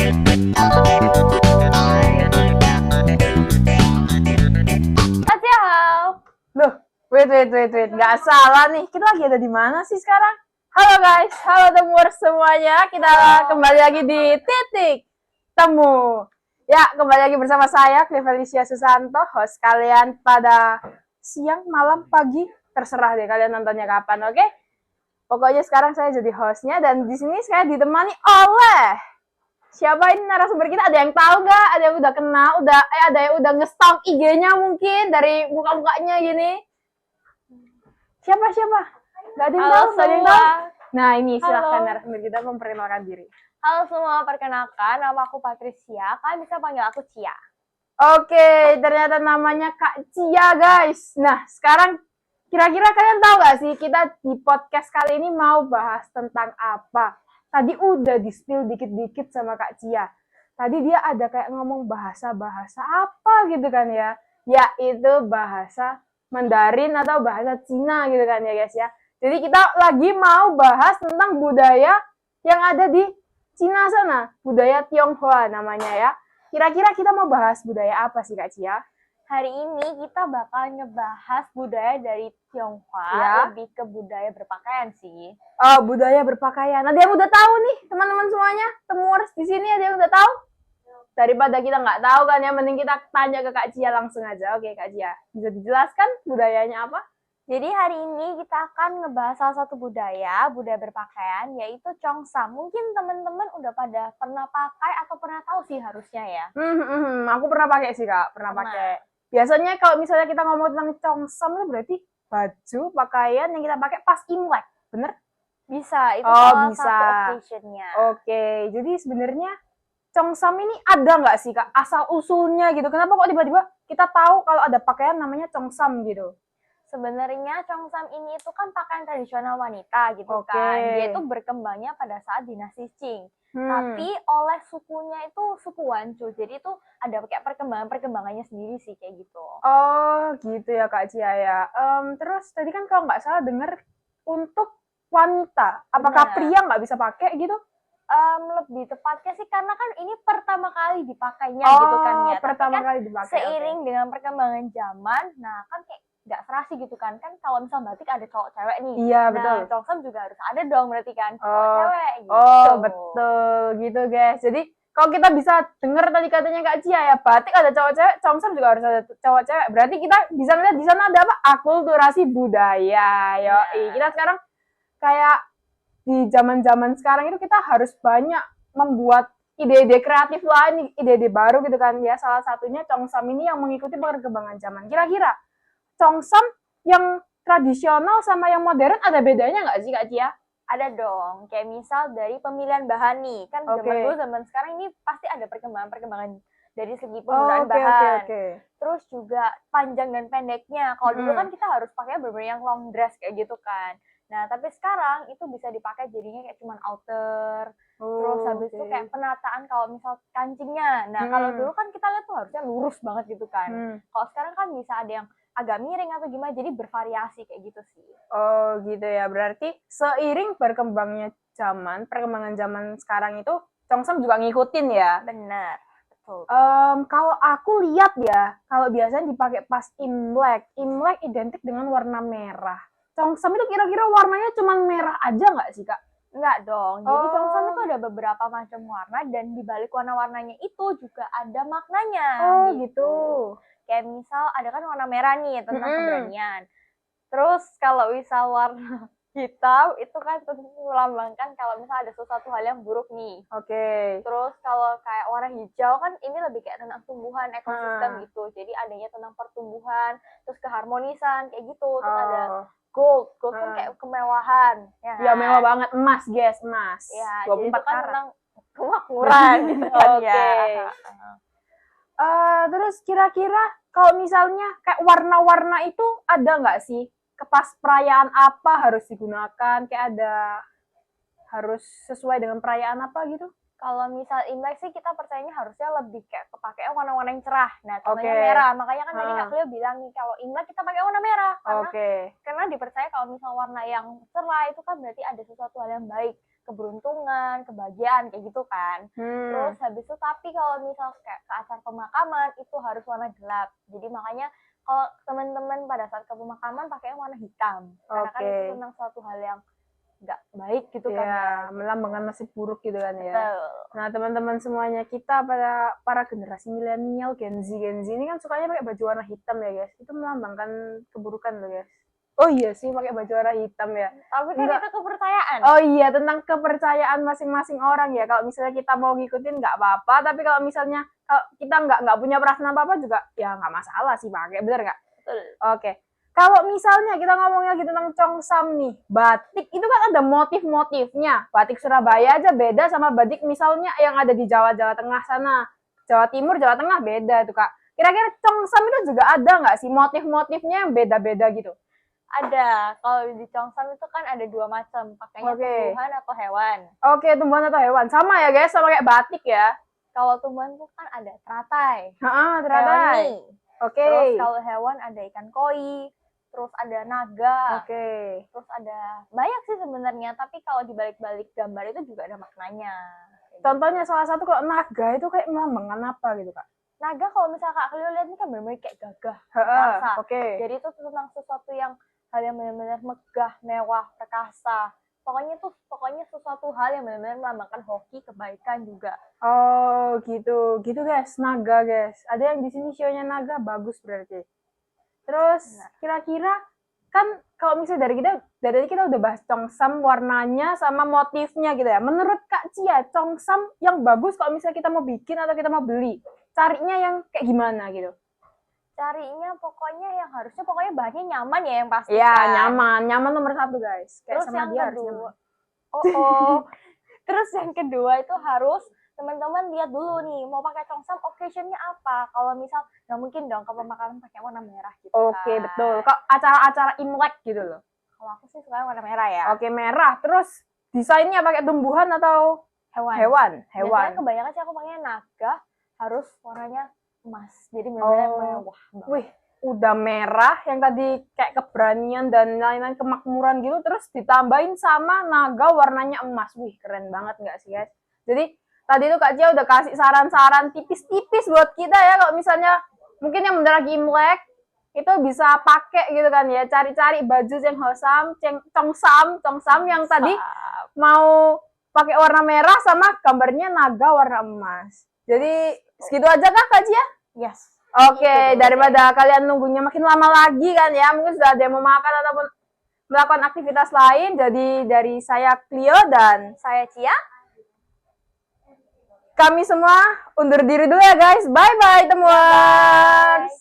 Loh, wait. Nggak salah nih. Kita lagi ada di mana sih sekarang? Halo guys, halo temuers semuanya. Kita kembali lagi di Titik Temu. Ya, kembali lagi bersama saya, Felicia Susanto, host kalian pada siang, malam, pagi. Terserah deh kalian nontonnya kapan, oke? Pokoknya sekarang saya jadi hostnya dan di sini saya ditemani oleh siapa ini narasumber kita? Ada yang tahu nggak? Ada yang udah kenal? Ada yang udah nge-stalk IG-nya mungkin dari muka-mukanya gini? Siapa? Nggak ada yang tahu, nggak ada yang tahu. Nah ini silahkan narasumber kita memperkenalkan diri. Halo semua, perkenalkan nama aku Patricia. Kalian bisa panggil aku Cia. Oke, ternyata namanya Kak Cia guys. Nah sekarang kira-kira kalian tahu nggak sih kita di podcast kali ini mau bahas tentang apa? Tadi udah di-spill dikit-dikit sama Kak Cia. Tadi dia ada kayak ngomong bahasa-bahasa apa gitu kan ya. Yaitu bahasa Mandarin atau bahasa Cina gitu kan ya guys ya. Jadi kita lagi mau bahas tentang budaya yang ada di Cina sana. Budaya Tionghoa namanya ya. Kira-kira kita mau bahas budaya apa sih Kak Cia? Hari ini kita bakal ngebahas budaya dari Tionghoa, lebih ke budaya berpakaian sih. Oh, budaya berpakaian. Ada yang udah tahu nih, teman-teman semuanya? Temuers di sini ada yang udah tahu? Daripada kita nggak tahu kan ya, mending kita tanya ke Kak Cia langsung aja. Oke, Kak Cia, bisa dijelaskan budayanya apa? Jadi hari ini kita akan ngebahas salah satu budaya berpakaian, yaitu Cheongsam. Mungkin teman-teman udah pada pernah pakai atau pernah tahu sih harusnya ya. Aku pernah pakai sih Kak, pernah pakai. Biasanya kalau misalnya kita ngomong tentang Cheongsam itu berarti baju, pakaian yang kita pakai pas Imlek, bener? Bisa, itu salah satu occasion-nya. Oke, jadi sebenarnya Cheongsam ini ada nggak sih Kak asal usulnya gitu? Kenapa kok tiba-tiba kita tahu kalau ada pakaian namanya Cheongsam gitu? Sebenarnya Cheongsam ini itu kan pakaian tradisional wanita gitu kan. Dia itu berkembangnya pada saat dinasti Qing. Tapi oleh sukunya itu suku Wanchu. Jadi itu ada kayak perkembangannya sendiri sih kayak gitu. Oh gitu ya Kak Cia ya. Terus tadi kan kalau nggak salah dengar untuk wanita. Apakah pria nggak bisa pakai gitu? Lebih tepatnya sih karena kan ini pertama kali dipakainya gitu kan ya. Pertama kan kali dipakai. Seiring dengan perkembangan zaman, nah kan kayak nggak serasi gitu kan kalau misal batik ada cowok cewek nih, iya betul. Cheongsam juga harus ada dong berarti kan cowok cewek gitu. Oh betul gitu guys. Jadi kalau kita bisa dengar tadi katanya Kak Cia ya, batik ada cowok cewek, Cheongsam juga harus ada cowok cewek. Berarti kita bisa melihat di sana ada apa? Akulturasi budaya. Kita sekarang kayak di zaman-zaman sekarang itu kita harus banyak membuat ide-ide kreatif lain, ide-ide baru gitu kan ya. Salah satunya Cheongsam ini yang mengikuti perkembangan zaman. Kira-kira Cheongsam yang tradisional sama yang modern ada bedanya nggak sih Kak Cia? Ada dong, kayak misal dari pemilihan bahan nih, kan zaman dulu zaman sekarang ini pasti ada perkembangan dari segi penggunaan bahan. Terus juga panjang dan pendeknya. Kalau dulu kan kita harus pakai bener-bener yang long dress kayak gitu kan. Nah, tapi sekarang itu bisa dipakai jadinya kayak cuman outer. Terus habis itu kayak penataan kalau misal kancingnya. Nah, kalau dulu kan kita lihat tuh harusnya lurus banget gitu kan. Kalau sekarang kan bisa ada yang agak miring atau gimana, jadi bervariasi kayak gitu sih. Oh gitu ya, berarti seiring perkembangan zaman sekarang itu Cheongsam juga ngikutin ya? Benar, betul. Kalau aku lihat ya, kalau biasanya dipakai pas Imlek identik dengan warna merah. Cheongsam itu kira-kira warnanya cuma merah aja nggak sih Kak? Enggak dong, jadi Cheongsam itu ada beberapa macam warna dan di balik warna-warnanya itu juga ada maknanya. Oh gitu. Kayak misal ada kan warna merah nih tentang keberanian. Terus kalau misal warna hitam itu kan melambangkan kalau misal ada sesuatu hal yang buruk nih. Terus kalau kayak warna hijau kan ini lebih kayak tentang tumbuhan, ekosistem gitu. Jadi adanya tentang pertumbuhan, terus keharmonisan kayak gitu. Terus ada gold kan kayak kemewahan. Ya mewah banget, emas guys, emas. Ya, 24 jadi itu kan tentang kemakmuran gitu kan ya. Terus kira-kira kalau misalnya kayak warna-warna itu ada nggak sih? Pas perayaan apa harus digunakan? Kayak ada harus sesuai dengan perayaan apa gitu? Kalau misal Imlek sih kita percayanya harusnya lebih kayak kepake warna-warna yang cerah. Nah, contohnya merah. Makanya kan tadi Kak Cleo bilang nih kalau Imlek kita pakai warna merah. Karena dipercaya kalau misal warna yang cerah itu kan berarti ada sesuatu hal yang baik. keberuntungan, kebahagiaan kayak gitu kan. Terus habis itu tapi kalau misal kayak ke acara pemakaman itu harus warna gelap. Jadi makanya kalau teman-teman pada saat ke pemakaman pakainya warna hitam. Karena kan itu tentang suatu hal yang nggak baik gitu kan ya. Melambangkan nasib buruk gitu kan ya. Betul. Nah teman-teman semuanya, kita para generasi milenial Gen Z ini kan sukanya pakai baju warna hitam ya guys. Itu melambangkan keburukan loh guys. Oh iya sih, pakai baju warna hitam ya. Tapi kan itu kepercayaan. Oh iya, tentang kepercayaan masing-masing orang ya. Kalau misalnya kita mau ngikutin nggak apa-apa, tapi kalau misalnya kalau kita nggak punya perasaan apa-apa juga ya nggak masalah sih pakai, bener nggak? Betul. Oke. Kalau misalnya kita ngomongnya gitu tentang Cheongsam nih, batik itu kan ada motif-motifnya. Batik Surabaya aja beda sama batik misalnya yang ada di Jawa Tengah sana. Jawa Timur, Jawa Tengah beda tuh Kak. Kira-kira Cheongsam itu juga ada nggak sih motif-motifnya yang beda-beda gitu? Ada. Kalau di Cheongsam itu kan ada 2 macam, pakainya tumbuhan atau hewan. Oke, tumbuhan atau hewan. Sama ya guys, sama kayak batik ya. Kalau tumbuhan itu kan ada teratai. Teratai. Oke. Terus kalau hewan ada ikan koi, terus ada naga. Oke. Terus ada banyak sih sebenarnya, tapi kalau dibalik-balik gambar itu juga ada maknanya. Contohnya salah satu kalau naga itu kayak melambangkan apa gitu Kak? Naga kalau misalnya Kak Cleo lihat ini kan benar-benar kayak gagah, Oke. Jadi itu tentang sesuatu yang hal yang benar-benar megah, mewah, perkasa. Pokoknya sesuatu hal yang benar-benar melambangkan hoki, kebaikan juga. Oh, gitu. Gitu guys, naga guys. Ada yang di sini show-nya naga, bagus berarti. Terus kira-kira kan kalau misalnya dari kita udah bahas Cheongsam warnanya sama motifnya gitu ya. Menurut Kak Cia, Cheongsam yang bagus kalau misalnya kita mau bikin atau kita mau beli, carinya yang kayak gimana gitu? Carinya pokoknya bahannya nyaman ya yang pasti. Iya, nyaman nomor 1 guys. Kayak terus sama yang dia kedua, terus yang kedua itu harus teman-teman lihat dulu nih mau pakai Cheongsam occasionnya apa. Kalau misal nggak mungkin dong ke pemakaman pakai warna merah gitu. Oke, betul. Kok acara-acara Imlek gitu loh. Kalau aku sih suka warna merah ya. Oke, merah. Terus desainnya pakai tumbuhan atau hewan? Biasanya kebanyakan sih aku pakainya naga, harus warnanya emas. Jadi benar-benar mewah banget. Wih, udah merah yang tadi kayak keberanian dan lain-lain kemakmuran gitu, terus ditambahin sama naga warnanya emas. Wih, keren banget nggak sih guys? Jadi tadi tuh Kak Cia udah kasih saran-saran tipis-tipis buat kita ya, kalau misalnya mungkin yang bentar lagi Imlek itu bisa pakai gitu kan ya, cari-cari baju yang Cheongsam yang tadi mau pakai warna merah sama gambarnya naga warna emas. Jadi segitu aja Kak Cia? Yes. Oke, daripada kalian nunggunya makin lama lagi kan ya, mungkin sudah ada yang mau makan ataupun melakukan aktivitas lain. Jadi dari saya Cleo dan saya Cia, kami semua undur diri dulu ya guys. Bye-bye temuers.